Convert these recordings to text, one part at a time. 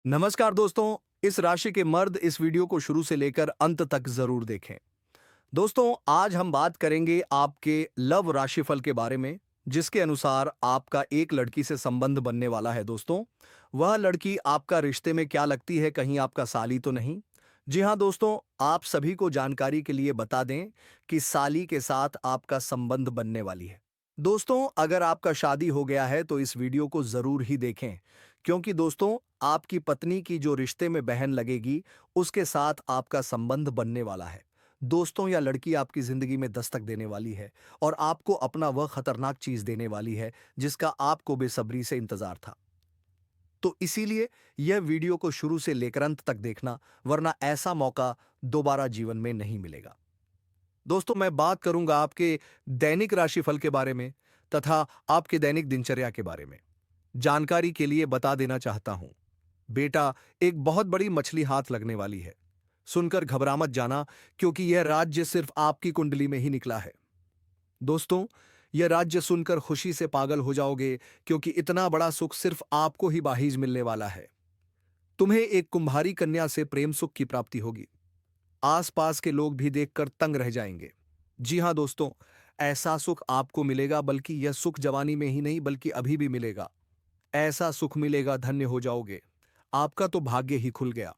नमस्कार दोस्तों, इस राशि के मर्द इस वीडियो को शुरू से लेकर अंत तक जरूर देखें। दोस्तों, आज हम बात करेंगे आपके लव राशिफल के बारे में, जिसके अनुसार आपका एक लड़की से संबंध बनने वाला है। दोस्तों, वह लड़की आपका रिश्ते में क्या लगती है, कहीं आपका साली तो नहीं? जी हां दोस्तों, आप सभी को जानकारी के लिए बता दें कि साली के साथ आपका संबंध बनने वाली है। दोस्तों, अगर आपका शादी हो गया है तो इस वीडियो को जरूर ही देखें, क्योंकि दोस्तों, आपकी पत्नी की जो रिश्ते में बहन लगेगी, उसके साथ आपका संबंध बनने वाला है। दोस्तों, या लड़की आपकी जिंदगी में दस्तक देने वाली है और आपको अपना वह खतरनाक चीज देने वाली है जिसका आपको बेसब्री से इंतजार था। तो इसीलिए यह वीडियो को शुरू से लेकर अंत तक देखना, वरना ऐसा मौका दोबारा जीवन में नहीं मिलेगा। दोस्तों, मैं बात करूंगा आपके दैनिक राशिफल के बारे में तथा आपके दैनिक दिनचर्या के बारे में। जानकारी के लिए बता देना चाहता हूं, बेटा, एक बहुत बड़ी मछली हाथ लगने वाली है। सुनकर घबरा मत जाना, क्योंकि यह राज्य सिर्फ आपकी कुंडली में ही निकला है। दोस्तों, यह राज्य सुनकर खुशी से पागल हो जाओगे, क्योंकि इतना बड़ा सुख सिर्फ आपको ही बाहीज मिलने वाला है। तुम्हें एक कुंभारी कन्या से प्रेम सुख की प्राप्ति होगी। आसपास के लोग भी देखकर तंग रह जाएंगे। जी हां दोस्तों, ऐसा सुख आपको मिलेगा, बल्कि यह सुख जवानी में ही नहीं बल्कि अभी भी मिलेगा। ऐसा सुख मिलेगा, धन्य हो जाओगे। आपका तो भाग्य ही खुल गया।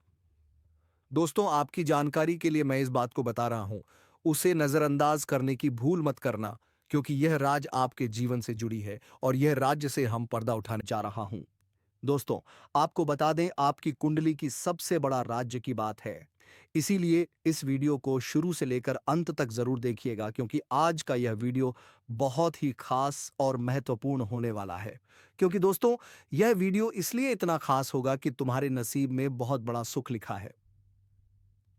दोस्तों, आपकी जानकारी के लिए मैं इस बात को बता रहा हूं, उसे नजरअंदाज करने की भूल मत करना, क्योंकि यह राज आपके जीवन से जुड़ी है और यह राज्य से हम पर्दा उठाने जा रहा हूं। दोस्तों, आपको बता दें, आपकी कुंडली की सबसे बड़ा राज्य की बात है। इसीलिए इस वीडियो को शुरू से लेकर अंत तक जरूर देखिएगा, क्योंकि आज का यह वीडियो बहुत ही खास और महत्वपूर्ण होने वाला है। क्योंकि दोस्तों, यह वीडियो इसलिए इतना खास होगा कि तुम्हारे नसीब में बहुत बड़ा सुख लिखा है।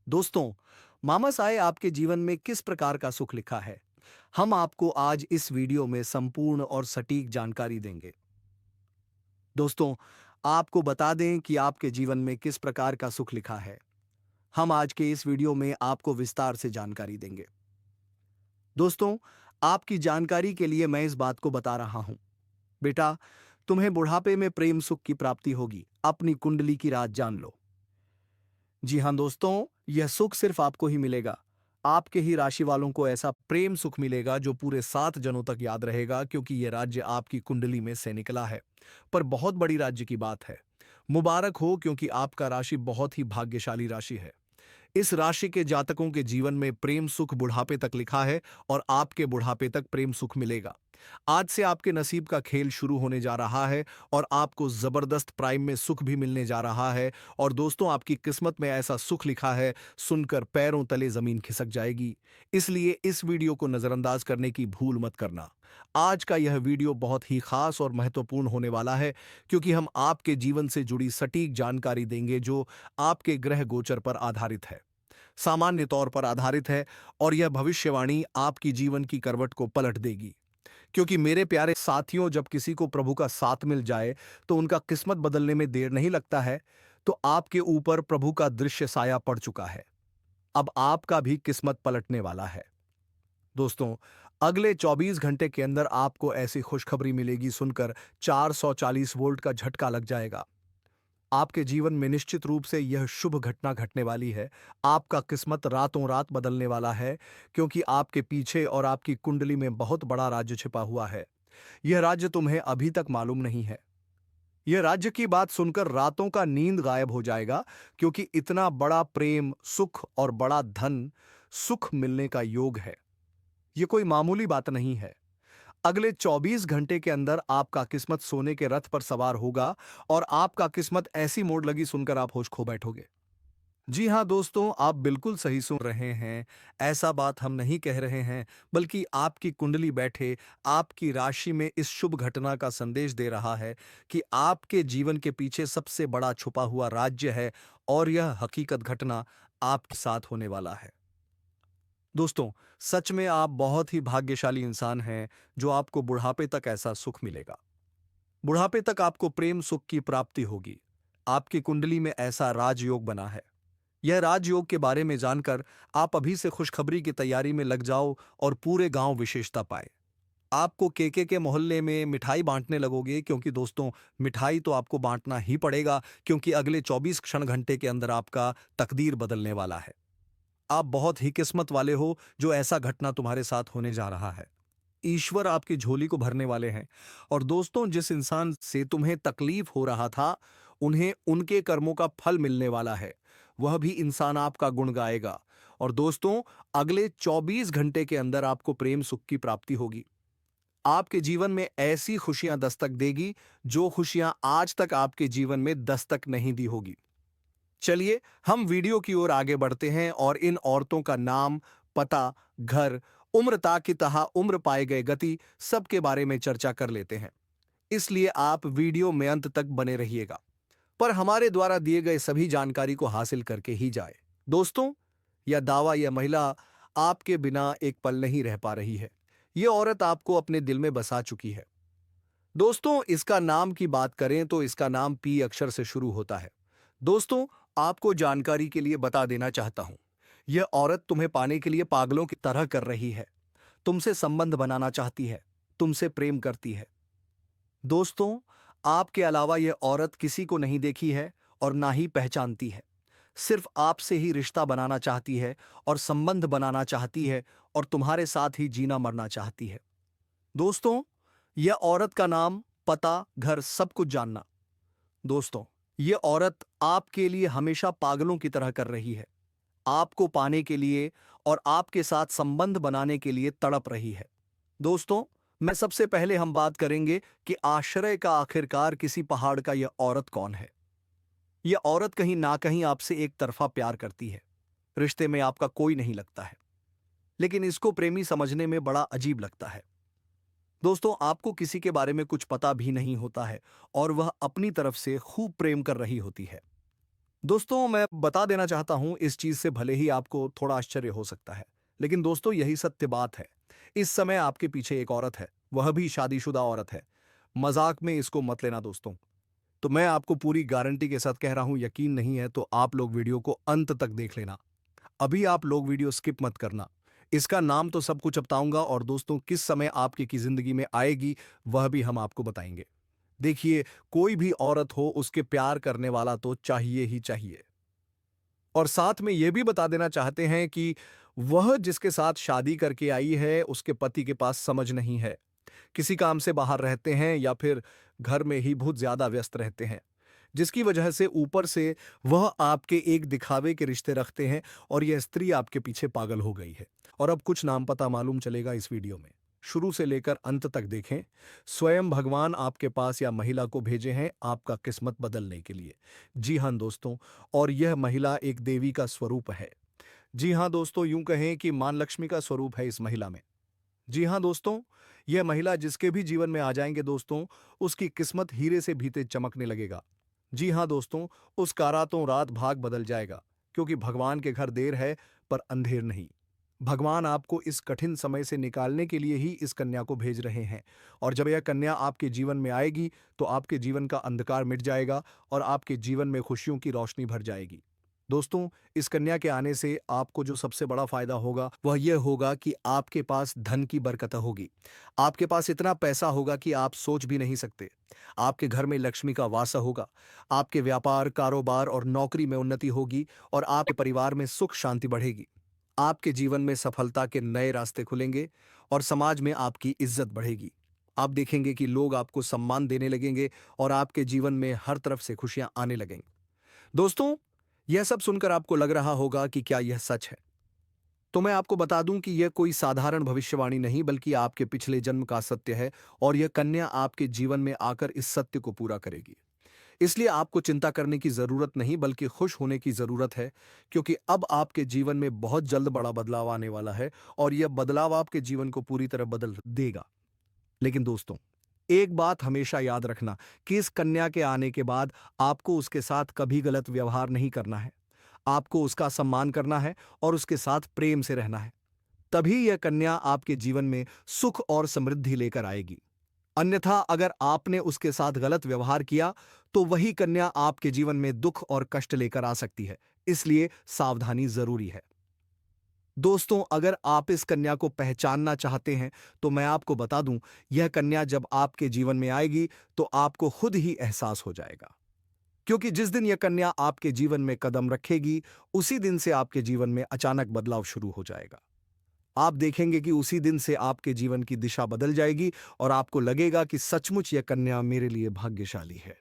दोस्तों, मामस आए आपके जीवन में किस प्रकार का सुख लिखा है, हम आपको आज इस वीडियो में संपूर्ण और सटीक जानकारी देंगे। दोस्तों, आपको बता दें कि आपके जीवन में किस प्रकार का सुख लिखा है। हम आज के इस वीडियो में आपको विस्तार से जानकारी देंगे। दोस्तों, आपकी जानकारी के लिए मैं इस बात को बता रहा हूं, बेटा, तुम्हें बुढ़ापे में प्रेम सुख की प्राप्ति होगी। अपनी कुंडली की राज जान लो। जी हां दोस्तों, यह सुख सिर्फ आपको ही मिलेगा। आपके ही राशि वालों को ऐसा प्रेम सुख मिलेगा जो पूरे 7 जनों तक याद रहेगा, क्योंकि यह राज्य आपकी कुंडली में से निकला है। पर बहुत बड़ी राज्य की बात है। मुबारक हो, क्योंकि आपका राशि बहुत ही भाग्यशाली राशि है। इस राशि के जातकों के जीवन में प्रेम सुख बुढ़ापे तक लिखा है और आपके बुढ़ापे तक प्रेम सुख मिलेगा। आज से आपके नसीब का खेल शुरू होने जा रहा है और आपको जबरदस्त प्राइम में सुख भी मिलने जा रहा है। और दोस्तों, आपकी किस्मत में ऐसा सुख लिखा है, सुनकर पैरों तले जमीन खिसक जाएगी। इसलिए इस वीडियो को नजरअंदाज करने की भूल मत करना। आज का यह वीडियो बहुत ही खास और महत्वपूर्ण होने वाला है, क्योंकि हम आपके जीवन से जुड़ी सटीक जानकारी देंगे जो आपके ग्रह गोचर पर आधारित है, सामान्य तौर पर आधारित है। और यह भविष्यवाणी आपकी जीवन की करवट को पलट देगी। क्योंकि मेरे प्यारे साथियों, जब किसी को प्रभु का साथ मिल जाए तो उनका किस्मत बदलने में देर नहीं लगता है। तो आपके ऊपर प्रभु का दृश्य साया पड़ चुका है। अब आपका भी किस्मत पलटने वाला है। दोस्तों, अगले 24 घंटे के अंदर आपको ऐसी खुशखबरी मिलेगी, सुनकर 440 वोल्ट का झटका लग जाएगा। आपके जीवन में निश्चित रूप से यह शुभ घटना घटने वाली है। आपका किस्मत रातों रात बदलने वाला है, क्योंकि आपके पीछे और आपकी कुंडली में बहुत बड़ा राज्य छिपा हुआ है। यह राज्य तुम्हें अभी तक मालूम नहीं है। यह राज्य की बात सुनकर रातों का नींद गायब हो जाएगा, क्योंकि इतना बड़ा प्रेम सुख और बड़ा धन सुख मिलने का योग है। यह कोई मामूली बात नहीं है। अगले 24 घंटे के अंदर आपका किस्मत सोने के रथ पर सवार होगा और आपका किस्मत ऐसी मोड़ लगी, सुनकर आप होश खो बैठोगे। जी हां दोस्तों, आप बिल्कुल सही सुन रहे हैं। ऐसा बात हम नहीं कह रहे हैं, बल्कि आपकी कुंडली बैठे आपकी राशि में इस शुभ घटना का संदेश दे रहा है कि आपके जीवन के पीछे सबसे बड़ा छुपा हुआ राज्य है और यह हकीकत घटना आपके साथ होने वाला है। दोस्तों, सच में आप बहुत ही भाग्यशाली इंसान हैं, जो आपको बुढ़ापे तक ऐसा सुख मिलेगा। बुढ़ापे तक आपको प्रेम सुख की प्राप्ति होगी। आपकी कुंडली में ऐसा राजयोग बना है। यह राजयोग के बारे में जानकर आप अभी से खुशखबरी की तैयारी में लग जाओ और पूरे गांव विशेषता पाए। आपको केके के मोहल्ले में मिठाई बांटने लगोगे, क्योंकि दोस्तों मिठाई तो आपको बांटना ही पड़ेगा, क्योंकि अगले 24 क्षण घंटे के अंदर आपका तकदीर बदलने वाला है। आप बहुत ही किस्मत वाले हो जो ऐसा घटना तुम्हारे साथ होने जा रहा है। ईश्वर आपकी झोली को भरने वाले हैं। और दोस्तों, जिस इंसान से तुम्हें तकलीफ हो रहा था, उन्हें उनके कर्मों का फल मिलने वाला है। वह भी इंसान आपका गुण गाएगा। और दोस्तों, अगले 24 घंटे के अंदर आपको प्रेम सुख की प्राप्ति होगी। आपके जीवन में ऐसी खुशियां दस्तक देगी जो खुशियां आज तक आपके जीवन में दस्तक नहीं दी होगी। चलिए हम वीडियो की ओर आगे बढ़ते हैं और इन औरतों का नाम, पता, घर, उम्र की तहा उम्र पाए गए गति सबके बारे में चर्चा कर लेते हैं। इसलिए आप वीडियो में अंत तक बने रहिएगा, पर हमारे द्वारा दिए गए सभी जानकारी को हासिल करके ही जाए। दोस्तों, यह दावा, यह महिला आपके बिना एक पल नहीं रह पा रही है। यह औरत आपको अपने दिल में बसा चुकी है। दोस्तों, इसका नाम की बात करें तो इसका नाम पी अक्षर से शुरू होता है। दोस्तों, आपको जानकारी के लिए बता देना चाहता हूं, यह औरत तुम्हें पाने के लिए पागलों की तरह कर रही है। तुमसे संबंध बनाना चाहती है, तुमसे प्रेम करती है। दोस्तों, आपके अलावा यह औरत किसी को नहीं देखी है और ना ही पहचानती है। सिर्फ आपसे ही रिश्ता बनाना चाहती है और संबंध बनाना चाहती है और तुम्हारे साथ ही जीना मरना चाहती है। दोस्तों, यह औरत का नाम, पता, घर सब कुछ जानना। दोस्तों, यह औरत आपके लिए हमेशा पागलों की तरह कर रही है। आपको पाने के लिए और आपके साथ संबंध बनाने के लिए तड़प रही है। दोस्तों, मैं सबसे पहले हम बात करेंगे कि आश्रय का आखिरकार किसी पहाड़ का यह औरत कौन है। यह औरत कहीं ना कहीं आपसे एक तरफा प्यार करती है। रिश्ते में आपका कोई नहीं लगता है, लेकिन इसको प्रेमी समझने में बड़ा अजीब लगता है। दोस्तों, आपको किसी के बारे में कुछ पता भी नहीं होता है और वह अपनी तरफ से खूब प्रेम कर रही होती है। दोस्तों, मैं बता देना चाहता हूं, इस चीज से भले ही आपको थोड़ा आश्चर्य हो सकता है, लेकिन दोस्तों यही सत्य बात है। इस समय आपके पीछे एक औरत है, वह भी शादीशुदा औरत है। मजाक में इसको मत लेना दोस्तों। तो मैं आपको पूरी गारंटी के साथ कह रहा हूं, यकीन नहीं है तो आप लोग वीडियो को अंत तक देख लेना। अभी आप लोग वीडियो स्किप मत करना। इसका नाम तो सब कुछ बताऊंगा, और दोस्तों किस समय आपकी की जिंदगी में आएगी वह भी हम आपको बताएंगे। देखिए, कोई भी औरत हो, उसके प्यार करने वाला तो चाहिए ही चाहिए। और साथ में यह भी बता देना चाहते हैं कि वह जिसके साथ शादी करके आई है, उसके पति के पास समझ नहीं है। किसी काम से बाहर रहते हैं या फिर घर में ही बहुत ज्यादा व्यस्त रहते हैं, जिसकी वजह से ऊपर से वह आपके एक दिखावे के रिश्ते रखते हैं और यह स्त्री आपके पीछे पागल हो गई है। और अब कुछ नाम पता मालूम चलेगा इस वीडियो में। शुरू से लेकर अंत तक देखें। स्वयं भगवान आपके पास या महिला को भेजे हैं आपका किस्मत बदलने के लिए। जी हां दोस्तों, और यह महिला एक देवी का स्वरूप है। जी हां दोस्तों, यूं कहें कि मां लक्ष्मी का स्वरूप है इस महिला में। जी हां दोस्तों, यह महिला जिसके भी जीवन में आ जाएंगे दोस्तों, उसकी किस्मत हीरे से भी तेज चमकने लगेगा। जी हां दोस्तों, उसका रातों रात भाग बदल जाएगा, क्योंकि भगवान के घर देर है पर अंधेर नहीं। भगवान आपको इस कठिन समय से निकालने के लिए ही इस कन्या को भेज रहे हैं। और जब यह कन्या आपके जीवन में आएगी तो आपके जीवन का अंधकार मिट जाएगा और आपके जीवन में खुशियों की रोशनी भर जाएगी। दोस्तों, इस कन्या के आने से आपको जो सबसे बड़ा फायदा होगा वह यह होगा कि आपके पास धन की बरकत होगी। आपके पास इतना पैसा होगा कि आप सोच भी नहीं सकते। आपके घर में लक्ष्मी का वास होगा। आपके व्यापार, कारोबार और नौकरी में उन्नति होगी और आपके परिवार में सुख शांति बढ़ेगी। आपके जीवन में सफलता के नए रास्ते खुलेंगे और समाज में आपकी इज्जत बढ़ेगी। आप देखेंगे कि लोग आपको सम्मान देने लगेंगे और आपके जीवन में हर तरफ से खुशियां आने लगेंगी। दोस्तों, यह सब सुनकर आपको लग रहा होगा कि क्या यह सच है? तो मैं आपको बता दूं कि यह कोई साधारण भविष्यवाणी नहीं, बल्कि आपके पिछले जन्म का सत्य है और यह कन्या आपके जीवन में आकर इस सत्य को पूरा करेगी। इसलिए आपको चिंता करने की जरूरत नहीं, बल्कि खुश होने की जरूरत है, क्योंकि अब आपके जीवन में बहुत जल्द बड़ा बदलाव आने वाला है और यह बदलाव आपके जीवन को पूरी तरह बदल देगा। लेकिन दोस्तों, एक बात हमेशा याद रखना कि इस कन्या के आने के बाद आपको उसके साथ कभी गलत व्यवहार नहीं करना है। आपको उसका सम्मान करना है और उसके साथ प्रेम से रहना है। तभी यह कन्या आपके जीवन में सुख और समृद्धि लेकर आएगी। अन्यथा अगर आपने उसके साथ गलत व्यवहार किया तो वही कन्या आपके जीवन में दुख और कष्ट लेकर आ सकती है। इसलिए सावधानी जरूरी है। दोस्तों, अगर आप इस कन्या को पहचानना चाहते हैं, तो मैं आपको बता दूं, यह कन्या जब आपके जीवन में आएगी, तो आपको खुद ही एहसास हो जाएगा। क्योंकि जिस दिन यह कन्या आपके जीवन में कदम रखेगी, उसी दिन से आपके जीवन में अचानक बदलाव शुरू हो जाएगा। आप देखेंगे कि उसी दिन से आपके जीवन की दिशा बदल जाएगी और आपको लगेगा कि सचमुच यह कन्या मेरे लिए भाग्यशाली है।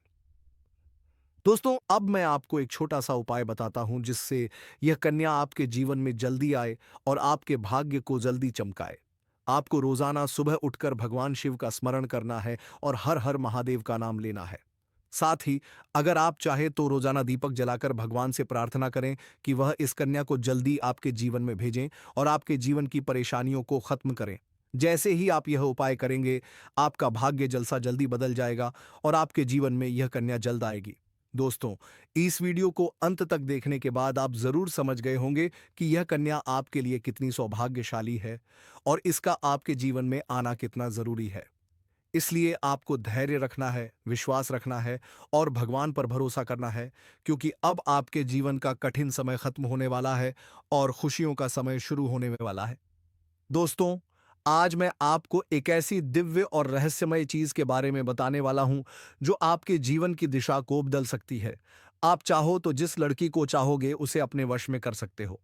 दोस्तों, अब मैं आपको एक छोटा सा उपाय बताता हूं जिससे यह कन्या आपके जीवन में जल्दी आए और आपके भाग्य को जल्दी चमकाए। आपको रोजाना सुबह उठकर भगवान शिव का स्मरण करना है और हर हर महादेव का नाम लेना है। साथ ही अगर आप चाहे तो रोजाना दीपक जलाकर भगवान से प्रार्थना करें कि वह इस कन्या को जल्दी आपके जीवन में भेजें और आपके जीवन की परेशानियों को खत्म करें। जैसे ही आप यह उपाय करेंगे, आपका भाग्य जलसा जल्दी बदल जाएगा और आपके जीवन में यह कन्या जल्द आएगी। दोस्तों, इस वीडियो को अंत तक देखने के बाद आप जरूर समझ गए होंगे कि यह कन्या आपके लिए कितनी सौभाग्यशाली है और इसका आपके जीवन में आना कितना जरूरी है। इसलिए आपको धैर्य रखना है, विश्वास रखना है और भगवान पर भरोसा करना है, क्योंकि अब आपके जीवन का कठिन समय खत्म होने वाला है और खुशियों का समय शुरू होने वाला है। दोस्तों, आज मैं आपको एक ऐसी दिव्य और रहस्यमय चीज के बारे में बताने वाला हूं जो आपके जीवन की दिशा को बदल सकती है। आप चाहो तो जिस लड़की को चाहोगे उसे अपने वश में कर सकते हो।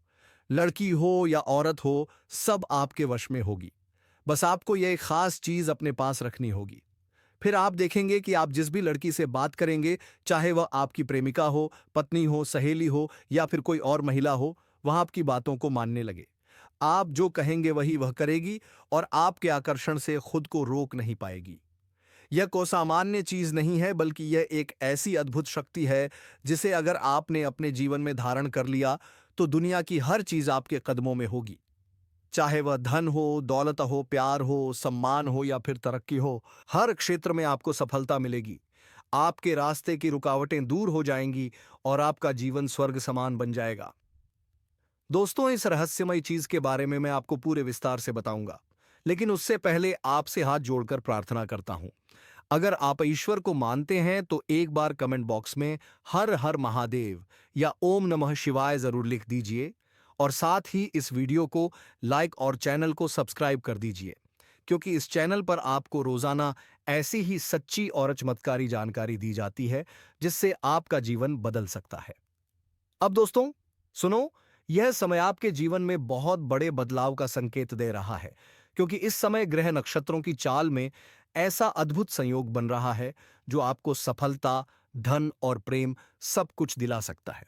लड़की हो या औरत हो, सब आपके वश में होगी। बस आपको यह एक खास चीज अपने पास रखनी होगी। फिर आप देखेंगे कि आप जिस भी लड़की से बात करेंगे, चाहे वह आपकी प्रेमिका हो, पत्नी हो, सहेली हो या फिर कोई और महिला हो, वह आपकी बातों को मानने लगे। आप जो कहेंगे वही वह करेगी और आपके आकर्षण से खुद को रोक नहीं पाएगी। यह कोई सामान्य चीज नहीं है, बल्कि यह एक ऐसी अद्भुत शक्ति है जिसे अगर आपने अपने जीवन में धारण कर लिया, तो दुनिया की हर चीज आपके कदमों में होगी। चाहे वह धन हो, दौलत हो, प्यार हो, सम्मान हो या फिर तरक्की हो, हर क्षेत्र में आपको सफलता मिलेगी। आपके रास्ते की रुकावटें दूर हो जाएंगी और आपका जीवन स्वर्ग समान बन जाएगा। दोस्तों, इस रहस्यमय चीज के बारे में मैं आपको पूरे विस्तार से बताऊंगा, लेकिन उससे पहले आपसे हाथ जोड़कर प्रार्थना करता हूं। अगर आप ईश्वर को मानते हैं तो एक बार कमेंट बॉक्स में हर हर महादेव या ओम नमः शिवाय जरूर लिख दीजिए और साथ ही इस वीडियो को लाइक और चैनल को सब्सक्राइब कर दीजिए, क्योंकि इस चैनल पर आपको रोजाना ऐसी ही सच्ची और चमत्कारी जानकारी दी जाती है जिससे आपका जीवन बदल सकता है। अब दोस्तों सुनो, यह समय आपके जीवन में बहुत बड़े बदलाव का संकेत दे रहा है, क्योंकि इस समय ग्रह नक्षत्रों की चाल में ऐसा अद्भुत संयोग बन रहा है जो आपको सफलता, धन और प्रेम सब कुछ दिला सकता है।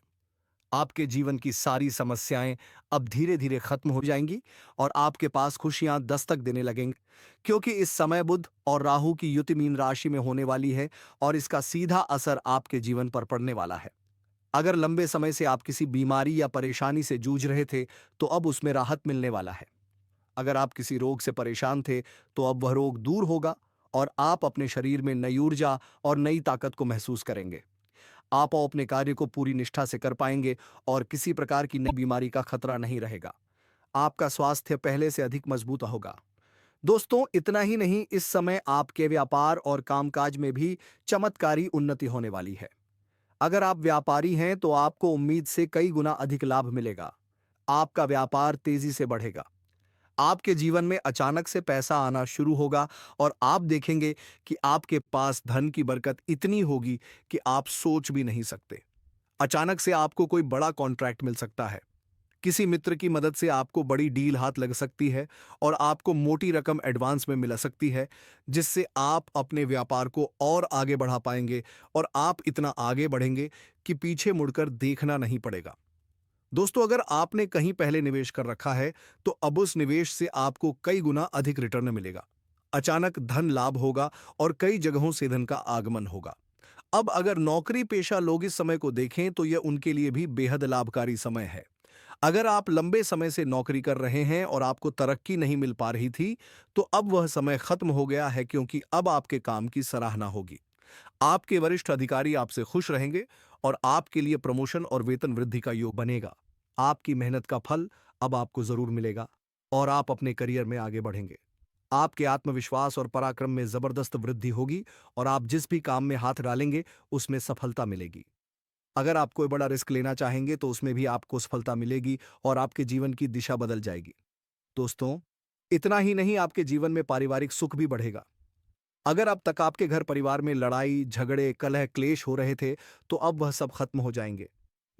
आपके जीवन की सारी समस्याएं अब धीरे धीरे खत्म हो जाएंगी और आपके पास खुशियां दस्तक देने लगेंगी, क्योंकि इस समय बुध और राहु की युति मीन राशि में होने वाली है और इसका सीधा असर आपके जीवन पर पड़ने वाला है। अगर लंबे समय से आप किसी बीमारी या परेशानी से जूझ रहे थे, तो अब उसमें राहत मिलने वाला है। अगर आप किसी रोग से परेशान थे, तो अब वह रोग दूर होगा और आप अपने शरीर में नई ऊर्जा और नई ताकत को महसूस करेंगे। आप अपने कार्य को पूरी निष्ठा से कर पाएंगे और किसी प्रकार की नई बीमारी का खतरा नहीं रहेगा। आपका स्वास्थ्य पहले से अधिक मजबूत होगा। दोस्तों, इतना ही नहीं, इस समय आपके व्यापार और कामकाज में भी चमत्कारी उन्नति होने वाली है। अगर आप व्यापारी हैं तो आपको उम्मीद से कई गुना अधिक लाभ मिलेगा। आपका व्यापार तेजी से बढ़ेगा। आपके जीवन में अचानक से पैसा आना शुरू होगा और आप देखेंगे कि आपके पास धन की बरकत इतनी होगी कि आप सोच भी नहीं सकते। अचानक से आपको कोई बड़ा कॉन्ट्रैक्ट मिल सकता है। किसी मित्र की मदद से आपको बड़ी डील हाथ लग सकती है और आपको मोटी रकम एडवांस में मिल सकती है, जिससे आप अपने व्यापार को और आगे बढ़ा पाएंगे और आप इतना आगे बढ़ेंगे कि पीछे मुड़कर देखना नहीं पड़ेगा। दोस्तों, अगर आपने कहीं पहले निवेश कर रखा है, तो अब उस निवेश से आपको कई गुना अधिक रिटर्न मिलेगा। अचानक धन लाभ होगा और कई जगहों से धन का आगमन होगा। अब अगर नौकरी पेशा लोग इस समय को देखें तो यह उनके लिए भी बेहद लाभकारी समय है। अगर आप लंबे समय से नौकरी कर रहे हैं और आपको तरक्की नहीं मिल पा रही थी, तो अब वह समय खत्म हो गया है, क्योंकि अब आपके काम की सराहना होगी। आपके वरिष्ठ अधिकारी आपसे खुश रहेंगे और आपके लिए प्रमोशन और वेतन वृद्धि का योग बनेगा। आपकी मेहनत का फल अब आपको जरूर मिलेगा और आप अपने करियर में आगे बढ़ेंगे। आपके आत्मविश्वास और पराक्रम में जबरदस्त वृद्धि होगी और आप जिस भी काम में हाथ डालेंगे उसमें सफलता मिलेगी। अगर आप कोई बड़ा रिस्क लेना चाहेंगे तो उसमें भी आपको सफलता मिलेगी और आपके जीवन की दिशा बदल जाएगी। दोस्तों, इतना ही नहीं, आपके जीवन में पारिवारिक सुख भी बढ़ेगा। अगर अब तक आपके घर परिवार में लड़ाई, झगड़े, कलह, क्लेश हो रहे थे, तो अब वह सब खत्म हो जाएंगे।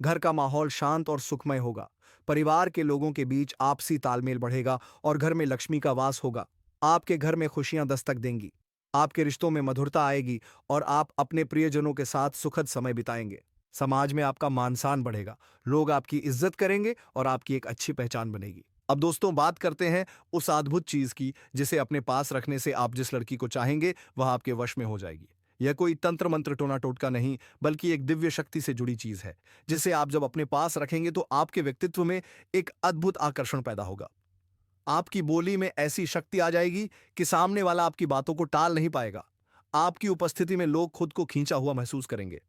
घर का माहौल शांत और सुखमय होगा। परिवार के लोगों के बीच आपसी तालमेल बढ़ेगा और घर में लक्ष्मी का वास होगा। आपके घर में खुशियां दस्तक देंगी। आपके रिश्तों में मधुरता आएगी और आप अपने प्रियजनों के साथ सुखद समय बिताएंगे। समाज में आपका मान सम्मान बढ़ेगा। लोग आपकी इज्जत करेंगे और आपकी एक अच्छी पहचान बनेगी। अब दोस्तों, बात करते हैं उस अद्भुत चीज की जिसे अपने पास रखने से आप जिस लड़की को चाहेंगे वह आपके वश में हो जाएगी। यह कोई तंत्र मंत्र टोना टोटका नहीं, बल्कि एक दिव्य शक्ति से जुड़ी चीज है, जिसे आप जब अपने पास रखेंगे तो आपके व्यक्तित्व में एक अद्भुत आकर्षण पैदा होगा। आपकी बोली में ऐसी शक्ति आ जाएगी कि सामने वाला आपकी बातों को टाल नहीं पाएगा। आपकी उपस्थिति में लोग खुद को खींचा हुआ महसूस करेंगे।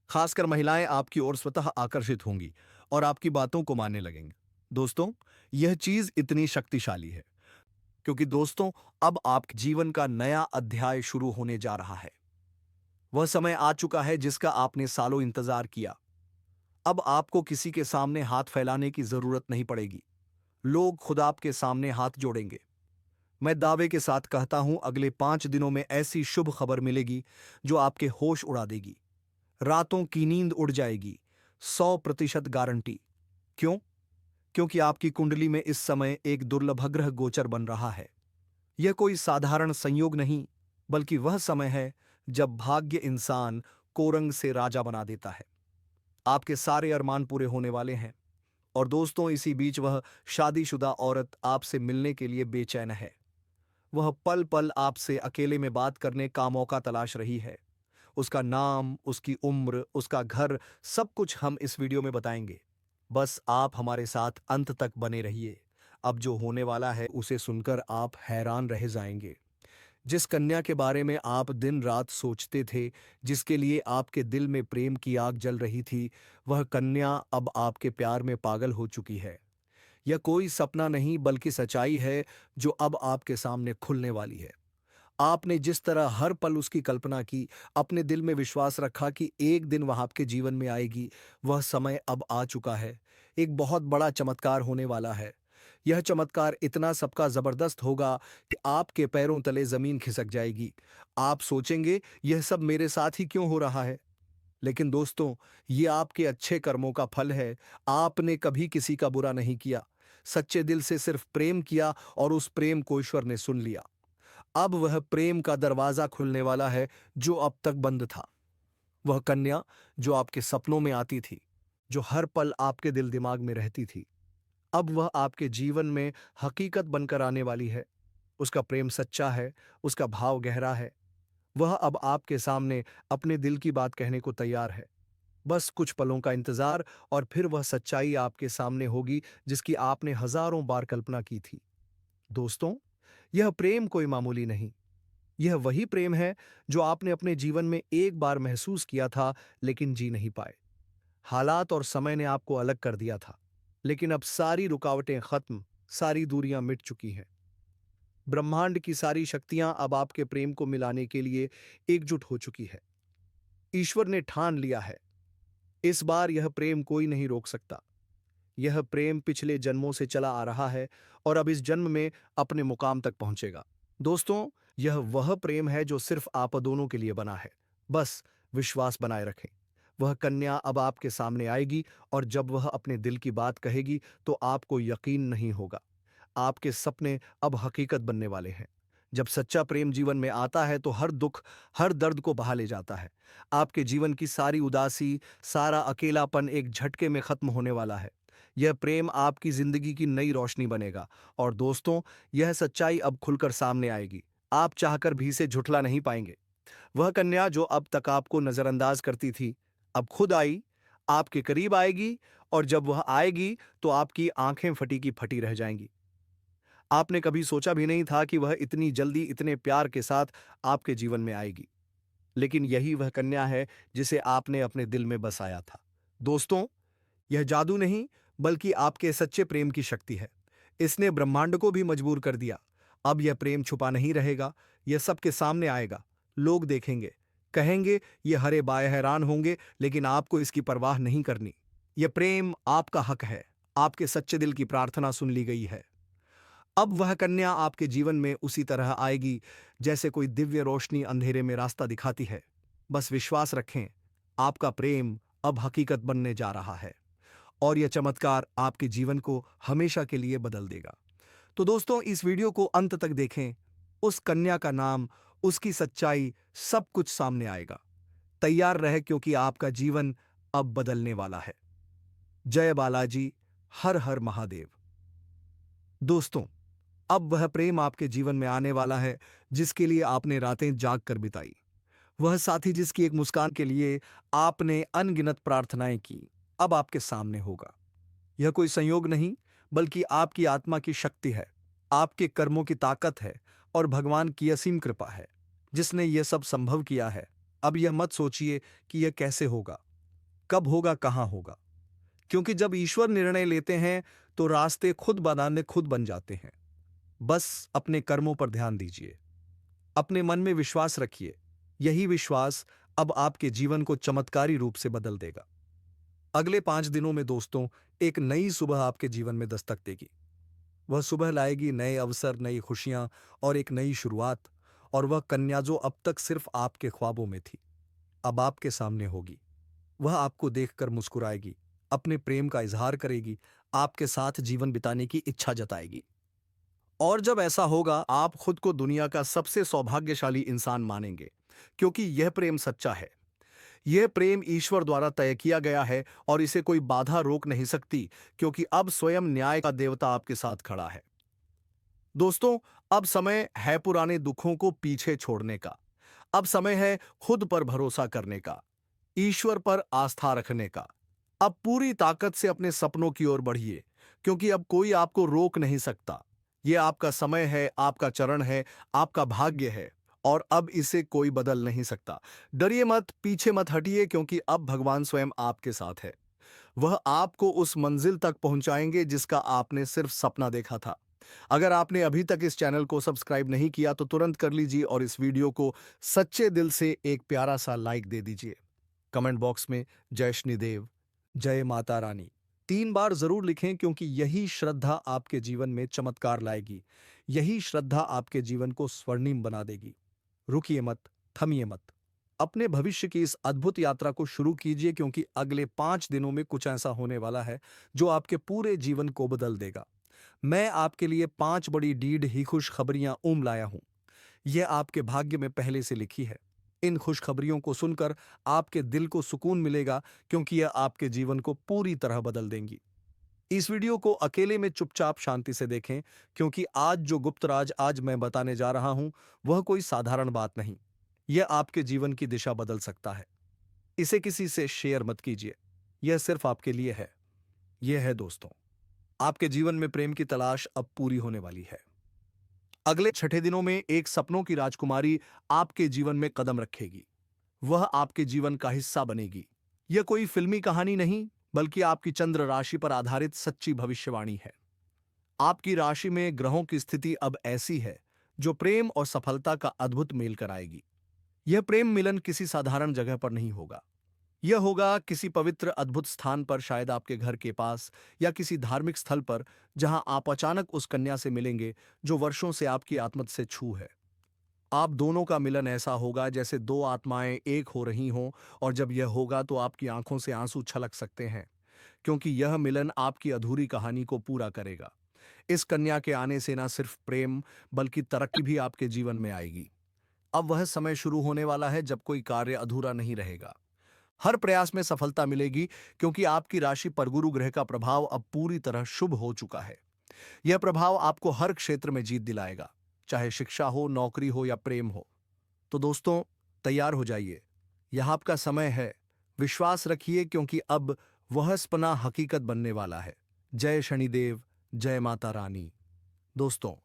खासकर महिलाएं आपकी ओर स्वतः आकर्षित होंगी और आपकी बातों को मानने लगेंगी। दोस्तों, यह चीज इतनी शक्तिशाली है क्योंकि दोस्तों, अब आपके जीवन का नया अध्याय शुरू होने जा रहा है। वह समय आ चुका है जिसका आपने सालों इंतजार किया। अब आपको किसी के सामने हाथ फैलाने की जरूरत नहीं पड़ेगी। लोग खुद आपके सामने हाथ जोड़ेंगे। मैं दावे के साथ कहता हूं, अगले 5 दिनों में ऐसी शुभ खबर मिलेगी जो आपके होश उड़ा देगी। रातों की नींद उड़ जाएगी। 100% गारंटी। क्यों? क्योंकि आपकी कुंडली में इस समय एक दुर्लभ ग्रह गोचर बन रहा है। यह कोई साधारण संयोग नहीं, बल्कि वह समय है जब भाग्य इंसान को रंग से राजा बना देता है। आपके सारे अरमान पूरे होने वाले हैं। और दोस्तों, इसी बीच वह शादीशुदा औरत आपसे मिलने के लिए बेचैन है। वह पल पल आपसे अकेले में बात करने का मौका तलाश रही है। उसका नाम, उसकी उम्र, उसका घर, सब कुछ हम इस वीडियो में बताएंगे। बस आप हमारे साथ अंत तक बने रहिए। अब जो होने वाला है उसे सुनकर आप हैरान रह जाएंगे। जिस कन्या के बारे में आप दिन रात सोचते थे, जिसके लिए आपके दिल में प्रेम की आग जल रही थी, वह कन्या अब आपके प्यार में पागल हो चुकी है। यह कोई सपना नहीं, बल्कि सच्चाई है जो अब आपके सामने खुलने वाली है। आपने जिस तरह हर पल उसकी कल्पना की, अपने दिल में विश्वास रखा कि एक दिन वह आपके जीवन में आएगी, वह समय अब आ चुका है। एक बहुत बड़ा चमत्कार होने वाला है। यह चमत्कार इतना सबका जबरदस्त होगा कि आपके पैरों तले जमीन खिसक जाएगी। आप सोचेंगे, यह सब मेरे साथ ही क्यों हो रहा है? लेकिन दोस्तों, ये आपके अच्छे कर्मों का फल है। आपने कभी किसी का बुरा नहीं किया, सच्चे दिल से सिर्फ प्रेम किया और उस प्रेम को ईश्वर ने सुन लिया। अब वह प्रेम का दरवाजा खुलने वाला है जो अब तक बंद था। वह कन्या जो आपके सपनों में आती थी, जो हर पल आपके दिल दिमाग में रहती थी, अब वह आपके जीवन में हकीकत बनकर आने वाली है। उसका प्रेम सच्चा है, उसका भाव गहरा है। वह अब आपके सामने अपने दिल की बात कहने को तैयार है। बस कुछ पलों का इंतजार और फिर वह सच्चाई आपके सामने होगी जिसकी आपने हजारों बार कल्पना की थी। दोस्तों, यह प्रेम कोई मामूली नहीं। यह वही प्रेम है जो आपने अपने जीवन में एक बार महसूस किया था, लेकिन जी नहीं पाए। हालात और समय ने आपको अलग कर दिया था, लेकिन अब सारी रुकावटें खत्म, सारी दूरियां मिट चुकी हैं। ब्रह्मांड की सारी शक्तियां अब आपके प्रेम को मिलाने के लिए एकजुट हो चुकी है। ईश्वर ने ठान लिया है, इस बार यह प्रेम कोई नहीं रोक सकता। यह प्रेम पिछले जन्मों से चला आ रहा है और अब इस जन्म में अपने मुकाम तक पहुंचेगा। दोस्तों, यह वह प्रेम है जो सिर्फ आप दोनों के लिए बना है। बस विश्वास बनाए रखें। वह कन्या अब आपके सामने आएगी और जब वह अपने दिल की बात कहेगी तो आपको यकीन नहीं होगा। आपके सपने अब हकीकत बनने वाले हैं। जब सच्चा प्रेम जीवन में आता है तो हर दुख, हर दर्द को बहा ले जाता है। आपके जीवन की सारी उदासी, सारा अकेलापन एक झटके में खत्म होने वाला है। यह प्रेम आपकी जिंदगी की नई रोशनी बनेगा। और दोस्तों, यह सच्चाई अब खुलकर सामने आएगी। आप चाहकर भी इसे झुठला नहीं पाएंगे। वह कन्या जो अब तक आपको नजरअंदाज करती थी, अब खुद आई, आपके करीब आएगी और जब वह आएगी तो आपकी आंखें फटी की फटी रह जाएंगी। आपने कभी सोचा भी नहीं था कि वह इतनी जल्दी, इतने प्यार के साथ आपके जीवन में आएगी। लेकिन यही वह कन्या है जिसे आपने अपने दिल में बसाया था। दोस्तों, यह जादू नहीं, बल्कि आपके सच्चे प्रेम की शक्ति है। इसने ब्रह्मांड को भी मजबूर कर दिया। अब यह प्रेम छुपा नहीं रहेगा, यह सबके सामने आएगा। लोग देखेंगे, कहेंगे ये हरे बाएं हैरान होंगे, लेकिन आपको इसकी परवाह नहीं करनी। यह प्रेम आपका हक है, आपके सच्चे दिल की प्रार्थना सुन ली गई है। अब वह कन्या आपके जीवन में उसी तरह आएगी जैसे कोई दिव्य रोशनी अंधेरे में रास्ता दिखाती है। बस विश्वास रखें, आपका प्रेम अब हकीकत बनने जा रहा है और यह चमत्कार आपके जीवन को हमेशा के लिए बदल देगा। तो दोस्तों, इस वीडियो को अंत तक देखें। उस कन्या का नाम, उसकी सच्चाई, सब कुछ सामने आएगा। तैयार रहे क्योंकि आपका जीवन अब बदलने वाला है। जय बालाजी, हर हर महादेव। दोस्तों, अब वह प्रेम आपके जीवन में आने वाला है जिसके लिए आपने रातें जाग कर बिताई। वह साथी जिसकी एक मुस्कान के लिए आपने अनगिनत प्रार्थनाएं की, अब आपके सामने होगा। यह कोई संयोग नहीं, बल्कि आपकी आत्मा की शक्ति है, आपके कर्मों की ताकत है और भगवान की असीम कृपा है जिसने यह सब संभव किया है। अब यह मत सोचिए कि यह कैसे होगा, कब होगा, कहां होगा, क्योंकि जब ईश्वर निर्णय लेते हैं तो रास्ते खुद बनाने खुद बन जाते हैं। बस अपने कर्मों पर ध्यान दीजिए, अपने मन में विश्वास रखिए। यही विश्वास अब आपके जीवन को चमत्कारी रूप से बदल देगा। अगले 5 दिनों में दोस्तों, एक नई सुबह आपके जीवन में दस्तक देगी। वह सुबह लाएगी नए अवसर, नई खुशियां और एक नई शुरुआत। और वह कन्या जो अब तक सिर्फ आपके ख्वाबों में थी, अब आपके सामने होगी। वह आपको देखकर मुस्कुराएगी, अपने प्रेम का इजहार करेगी, आपके साथ जीवन बिताने की इच्छा जताएगी। और जब ऐसा होगा, आप खुद को दुनिया का सबसे सौभाग्यशाली इंसान मानेंगे, क्योंकि यह प्रेम सच्चा है। यह प्रेम ईश्वर द्वारा तय किया गया है और इसे कोई बाधा रोक नहीं सकती, क्योंकि अब स्वयं न्याय का देवता आपके साथ खड़ा है। दोस्तों, अब समय है पुराने दुखों को पीछे छोड़ने का। अब समय है खुद पर भरोसा करने का, ईश्वर पर आस्था रखने का। अब पूरी ताकत से अपने सपनों की ओर बढ़िए, क्योंकि अब कोई आपको रोक नहीं सकता। यह आपका समय है, आपका चरण है, आपका भाग्य है और अब इसे कोई बदल नहीं सकता। डरिए मत, पीछे मत हटिए, क्योंकि अब भगवान स्वयं आपके साथ है। वह आपको उस मंजिल तक पहुंचाएंगे जिसका आपने सिर्फ सपना देखा था। अगर आपने अभी तक इस चैनल को सब्सक्राइब नहीं किया तो तुरंत कर लीजिए और इस वीडियो को सच्चे दिल से एक प्यारा सा लाइक दे दीजिए। कमेंट बॉक्स में जय शनिदेव, जय माता रानी 3 बार जरूर लिखें, क्योंकि यही श्रद्धा आपके जीवन में चमत्कार लाएगी। यही श्रद्धा आपके जीवन को स्वर्णिम बना देगी। रुकिए मत, थमिए मत। अपने भविष्य की इस अद्भुत यात्रा को शुरू कीजिए, क्योंकि अगले 5 दिनों में कुछ ऐसा होने वाला है जो आपके पूरे जीवन को बदल देगा। मैं आपके लिए 5 बड़ी डीड ही खुशखबरियां लाया हूं। यह आपके भाग्य में पहले से लिखी है। इन खुशखबरियों को सुनकर आपके दिल को सुकून मिलेगा, क्योंकि यह आपके जीवन को पूरी तरह बदल देंगी। इस वीडियो को अकेले में चुपचाप शांति से देखें, क्योंकि आज जो गुप्त राज आज मैं बताने जा रहा हूं, वह कोई साधारण बात नहीं। यह आपके जीवन की दिशा बदल सकता है। इसे किसी से शेयर मत कीजिए, यह सिर्फ आपके लिए है। यह है दोस्तों, आपके जीवन में प्रेम की तलाश अब पूरी होने वाली है। अगले 6 दिनों में एक सपनों की राजकुमारी आपके जीवन में कदम रखेगी। वह आपके जीवन का हिस्सा बनेगी। यह कोई फिल्मी कहानी नहीं, बल्कि आपकी चंद्र राशि पर आधारित सच्ची भविष्यवाणी है। आपकी राशि में ग्रहों की स्थिति अब ऐसी है जो प्रेम और सफलता का अद्भुत मेल कराएगी। यह प्रेम मिलन किसी साधारण जगह पर नहीं होगा। यह होगा किसी पवित्र अद्भुत स्थान पर, शायद आपके घर के पास या किसी धार्मिक स्थल पर, जहां आप अचानक उस कन्या से मिलेंगे जो वर्षों से आपकी आत्मा से छू है। आप दोनों का मिलन ऐसा होगा जैसे 2 आत्माएं एक हो रही हों, और जब यह होगा तो आपकी आंखों से आंसू छलक सकते हैं, क्योंकि यह मिलन आपकी अधूरी कहानी को पूरा करेगा। इस कन्या के आने से न सिर्फ प्रेम, बल्कि तरक्की भी आपके जीवन में आएगी। अब वह समय शुरू होने वाला है जब कोई कार्य अधूरा नहीं रहेगा। हर प्रयास में सफलता मिलेगी, क्योंकि आपकी राशि पर गुरु ग्रह का प्रभाव अब पूरी तरह शुभ हो चुका है। यह प्रभाव आपको हर क्षेत्र में जीत दिलाएगा, चाहे शिक्षा हो, नौकरी हो या प्रेम हो। तो दोस्तों, तैयार हो जाइए, यह आपका समय है। विश्वास रखिए, क्योंकि अब वह सपना हकीकत बनने वाला है। जय शनिदेव, जय माता रानी। दोस्तों,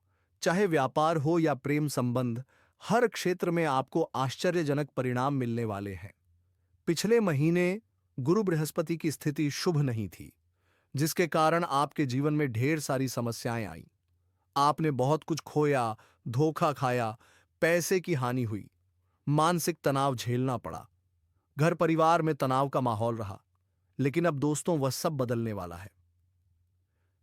चाहे व्यापार हो या प्रेम संबंध, हर क्षेत्र में आपको आश्चर्यजनक परिणाम मिलने वाले हैं। पिछले महीने गुरु बृहस्पति की स्थिति शुभ नहीं थी, जिसके कारण आपके जीवन में ढेर सारी समस्याएं आईं। आपने बहुत कुछ खोया, धोखा खाया, पैसे की हानि हुई। मानसिक तनाव झेलना पड़ा, घर परिवार में तनाव का माहौल रहा। लेकिन अब दोस्तों वह सब बदलने वाला है।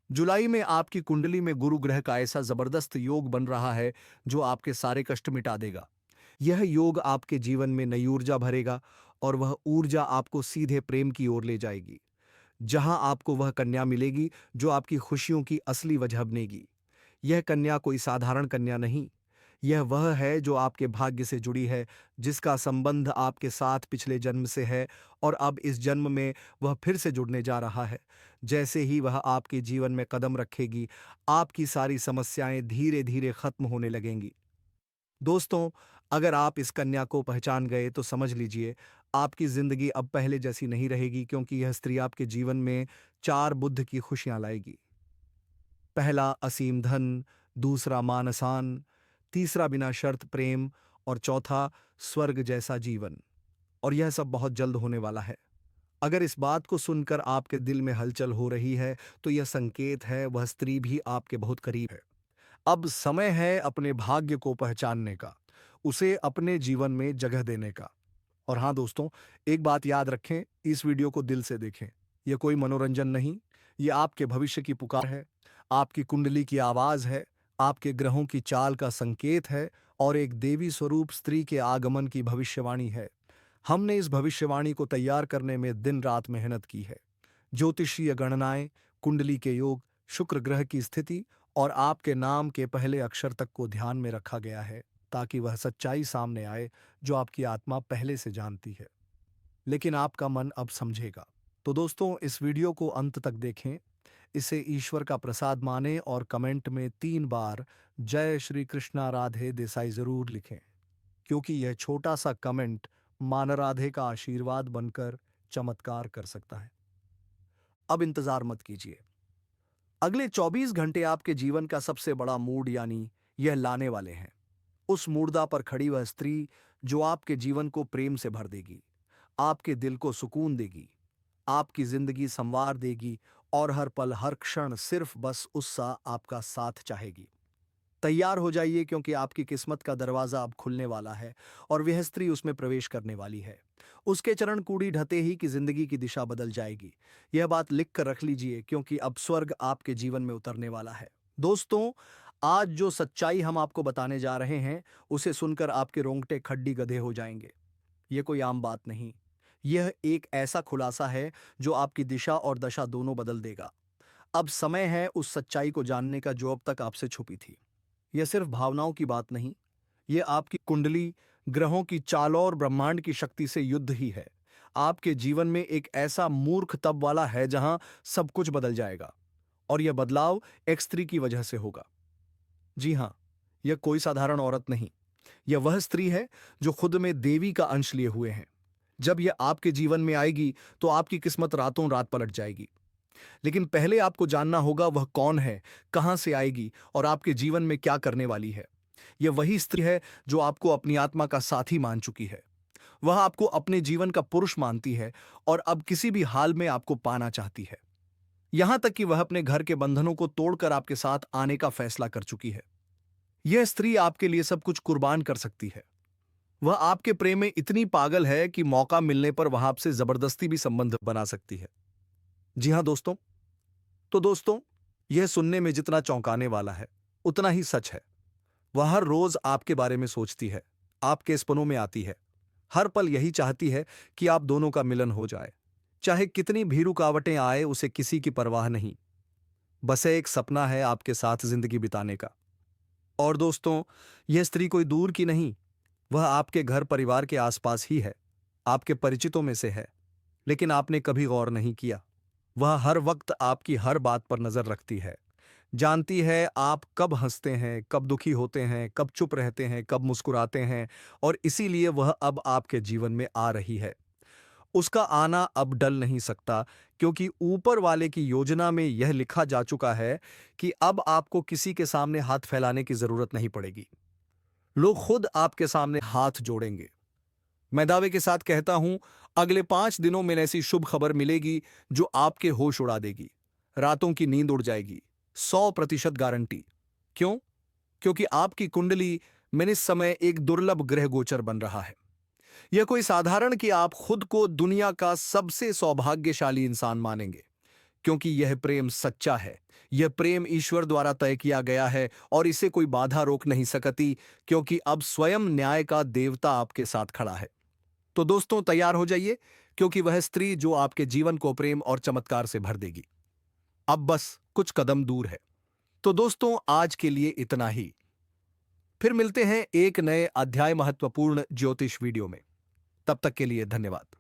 जुलाई में आपकी कुंडली में गुरु ग्रह का ऐसा जबरदस्त योग बन रहा है जो आपके सारे कष्ट मिटा देगा। यह योग आपके जीवन में नई ऊर्जा भरेगा और वह ऊर्जा आपको सीधे प्रेम की ओर ले जाएगी, जहां आपको वह कन्या मिलेगी जो आपकी खुशियों की असली वजह बनेगी। यह कन्या कोई साधारण कन्या नहीं, यह वह है जो आपके भाग्य से जुड़ी है, जिसका संबंध आपके साथ पिछले जन्म से है और अब इस जन्म में वह फिर से जुड़ने जा रहा है। जैसे ही वह आपके जीवन में कदम रखेगी, आपकी सारी समस्याएं धीरे धीरे खत्म होने लगेंगी। दोस्तों, अगर आप इस कन्या को पहचान गए तो समझ लीजिए आपकी जिंदगी अब पहले जैसी नहीं रहेगी, क्योंकि यह स्त्री आपके जीवन में चार बुद्ध की खुशियां लाएगी। पहला असीम धन, दूसरा मानसान, तीसरा बिना शर्त प्रेम और चौथा स्वर्ग जैसा जीवन। और यह सब बहुत जल्द होने वाला है। अगर इस बात को सुनकर आपके दिल में हलचल हो रही है तो यह संकेत है वह स्त्री भी आपके बहुत करीब है। अब समय है अपने भाग्य को पहचानने का, उसे अपने जीवन में जगह देने का। और हाँ दोस्तों, एक बात याद रखें, इस वीडियो को दिल से देखें। यह कोई मनोरंजन नहीं, यह आपके भविष्य की पुकार है, आपकी कुंडली की आवाज है, आपके ग्रहों की चाल का संकेत है और एक देवी स्वरूप स्त्री के आगमन की भविष्यवाणी है। हमने इस भविष्यवाणी को तैयार करने में दिन रात मेहनत की है। ज्योतिषीय गणनाएं, कुंडली के योग, शुक्र ग्रह की स्थिति और आपके नाम के पहले अक्षर तक को ध्यान में रखा गया है, ताकि वह सच्चाई सामने आए जो आपकी आत्मा पहले से जानती है, लेकिन आपका मन अब समझेगा। तो दोस्तों, इस वीडियो को अंत तक देखें, इसे ईश्वर का प्रसाद माने और कमेंट में 3 बार जय श्री कृष्णा राधे देसाई जरूर लिखें, क्योंकि यह छोटा सा कमेंट मां राधे का आशीर्वाद बनकर चमत्कार कर सकता है। अब इंतजार मत कीजिए, अगले 24 घंटे आपके जीवन का सबसे बड़ा मूड यानी यह लाने वाले हैं। उस मूर्दा पर खड़ी वह स्त्री जो आपके जीवन को प्रेम से भर देगी, आपके दिल को सुकून देगी, आपकी जिंदगी संवार देगी और हर पल हर क्षण सिर्फ बस उसका आपका साथ चाहेगी। तैयार हो जाइए, क्योंकि आपकी किस्मत का दरवाजा अब खुलने वाला है और वह स्त्री उसमें प्रवेश करने वाली है। उसके चरण कूड़ी ढते ही कि जिंदगी की दिशा बदल जाएगी। यह बात लिख कर रख लीजिए, क्योंकि अब स्वर्ग आपके जीवन में उतरने वाला है। दोस्तों, आज जो सच्चाई हम आपको बताने जा रहे हैं, उसे सुनकर आपके रोंगटे खड्डी गधे हो जाएंगे। यह कोई आम बात नहीं, यह एक ऐसा खुलासा है जो आपकी दिशा और दशा दोनों बदल देगा। अब समय है उस सच्चाई को जानने का जो अब तक आपसे छुपी थी। यह सिर्फ भावनाओं की बात नहीं, यह आपकी कुंडली, ग्रहों की चालों और ब्रह्मांड की शक्ति से युद्ध ही है। आपके जीवन में एक ऐसा मूर्ख तब वाला है जहां सब कुछ बदल जाएगा, और यह बदलाव एक स्त्री की वजह से होगा। जी हां, यह कोई साधारण औरत नहीं, यह वह स्त्री है जो खुद में देवी का अंश लिए हुए है। जब यह आपके जीवन में आएगी तो आपकी किस्मत रातों रात पलट जाएगी। लेकिन पहले आपको जानना होगा वह कौन है, कहां से आएगी और आपके जीवन में क्या करने वाली है। यह वही स्त्री है जो आपको अपनी आत्मा का साथी मान चुकी है। वह आपको अपने जीवन का पुरुष मानती है और अब किसी भी हाल में आपको पाना चाहती है। यहां तक कि वह अपने घर के बंधनों को तोड़कर आपके साथ आने का फैसला कर चुकी है। यह स्त्री आपके लिए सब कुछ कुर्बान कर सकती है। वह आपके प्रेम में इतनी पागल है कि मौका मिलने पर वह आपसे जबरदस्ती भी संबंध बना सकती है। जी हां दोस्तों, तो दोस्तों, यह सुनने में जितना चौंकाने वाला है उतना ही सच है। वह हर रोज आपके बारे में सोचती है, आपके सपनों में आती है, हर पल यही चाहती है कि आप दोनों का मिलन हो जाए। चाहे कितनी भी रुकावटें आए, उसे किसी की परवाह नहीं। बस एक सपना है आपके साथ जिंदगी बिताने का। और दोस्तों, यह स्त्री कोई दूर की नहीं, वह आपके घर परिवार के आसपास ही है, आपके परिचितों में से है। लेकिन आपने कभी गौर नहीं किया, वह हर वक्त आपकी हर बात पर नजर रखती है, जानती है आप कब हंसते हैं, कब दुखी होते हैं, कब चुप रहते हैं, कब मुस्कुराते हैं, और इसीलिए वह अब आपके जीवन में आ रही है। उसका आना अब डल नहीं सकता, क्योंकि ऊपर वाले की योजना में यह लिखा जा चुका है कि अब आपको किसी के सामने हाथ फैलाने की जरूरत नहीं पड़ेगी। लोग खुद आपके सामने हाथ जोड़ेंगे। मैं दावे के साथ कहता हूं, अगले 5 दिनों में ऐसी शुभ खबर मिलेगी जो आपके होश उड़ा देगी, रातों की नींद उड़ जाएगी। 100% गारंटी। क्यों? क्योंकि आपकी कुंडली, में इस समय एक दुर्लभ ग्रह गोचर बन रहा है। यह कोई साधारण कि आप खुद को दुनिया का सबसे सौभाग्यशाली इंसान मानेंगे, क्योंकि यह प्रेम सच्चा है। यह प्रेम ईश्वर द्वारा तय किया गया है और इसे कोई बाधा रोक नहीं सकती, क्योंकि अब स्वयं न्याय का देवता आपके साथ खड़ा है। तो दोस्तों, तैयार हो जाइए, क्योंकि वह स्त्री जो आपके जीवन को प्रेम और चमत्कार से भर देगी अब बस कुछ कदम दूर है। तो दोस्तों, आज के लिए इतना ही। फिर मिलते हैं एक नए अध्याय महत्वपूर्ण ज्योतिष वीडियो में। तब तक के लिए धन्यवाद।